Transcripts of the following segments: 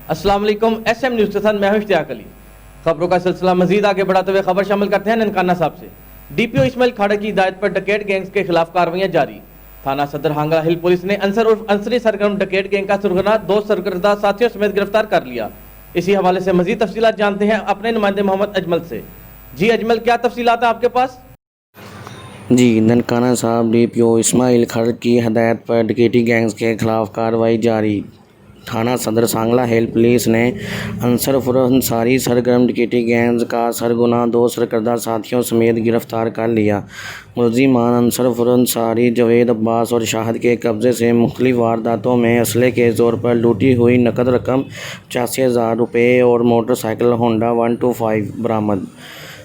अस्सलाम वालेकुम। SM news के साथ मैं हूं इश्तियाक अली। खबरों का सिलसिला मजीद आगे बढ़ाते हुए खबर शामिल करते हैं ननकाना साहब से। DPO इस्माइल खाड़ा की हिदायत पर डकैत गैंग्स के खिलाफ कार्रवाइयां जारी। थाना सदर हांगा हिल पुलिस ने अंसरी सरगर्म डकैत गैंग का सरगना 2 सरगर्दा साथियों समेत गिरफ्तार कर लिया। इसी हवाले से मजीद तफसीलात जानते हैं अपने नुमाइंदे मोहम्मद अजमल से। जी अजमल, क्या तफसीलात है आपके पास? जी, ननकाना साहब DPO इस्माइल खड़ की हदायत पर डकैती गैंग्स के खिलाफ कार्रवाई जारी। थाना सदर सांगला हिल पुलिस ने अंसारी सरगर्म डकैती गैंग्स का सरगना 2 सरकर्दा साथियों समेत गिरफ्तार कर लिया। मुलजिमान अंसारी, जवेद अब्बास और शाहिद के कब्जे से मुख्तलिफ वारदातों में असले के ज़ोर पर लूटी हुई नकद रकम 85,000 रुपये और मोटरसाइकिल होंडा 125 बरामद।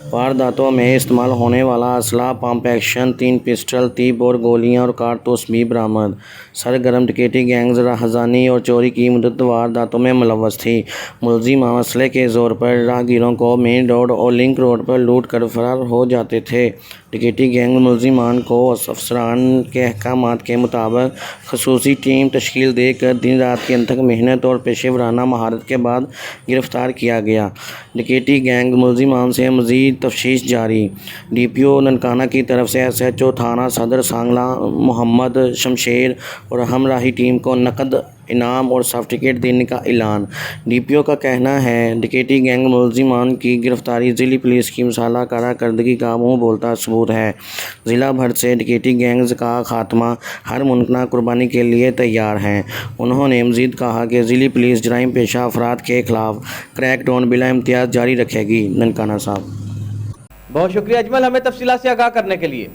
वारदातों में इस्तेमाल होने वाला असला पंप एक्शन, 3 पिस्टल, 30 बोर गोलियां और कारतूस भी बरामद। सरगर्म डकैती गैंग्स राहज़ानी और चोरी की मुतअद्दिद वारदातों में मुलव्वस थी। मुलजिम असले के ज़ोर पर राहगीरों को मेन रोड और लिंक रोड पर लूट कर फरार हो जाते थे। डकैती गैंग मुलजिमान को अफसरान के अहकामात के मुताबिक खसूसी टीम तश्कील देकर दिन रात की अनथक मेहनत और पेशेवराना महारत के बाद गिरफ्तार किया गया। डकैती गैंग मुलजिमान से मज़ीद तफ्तीश जारी। DPO ननकाना की तरफ से SHO थाना सदर सांगला मोहम्मद शमशेर और हमराही टीम को नकद इनाम और सर्टिफिकेट देने का ऐलान। DPO का कहना है डकैती गैंग मुलजिमान की गिरफ्तारी ज़िली पुलिस की मिसाला कारकर्दगी का मुँह बोलता सबूत है। ज़िला भर से डकैती गैंग्स का खात्मा हर मुमकिन कुर्बानी के लिए तैयार हैं। उन्होंने मज़ीद कहा कि ज़िली पुलिस जराइम पेशा अफराद के खिलाफ क्रैक डाउन बिला इम्तियाज़ जारी रखेगी। ननकाना साहब, बहुत शुक्रिया अजमल, हमें तफसीलात से आगाह करने के लिए।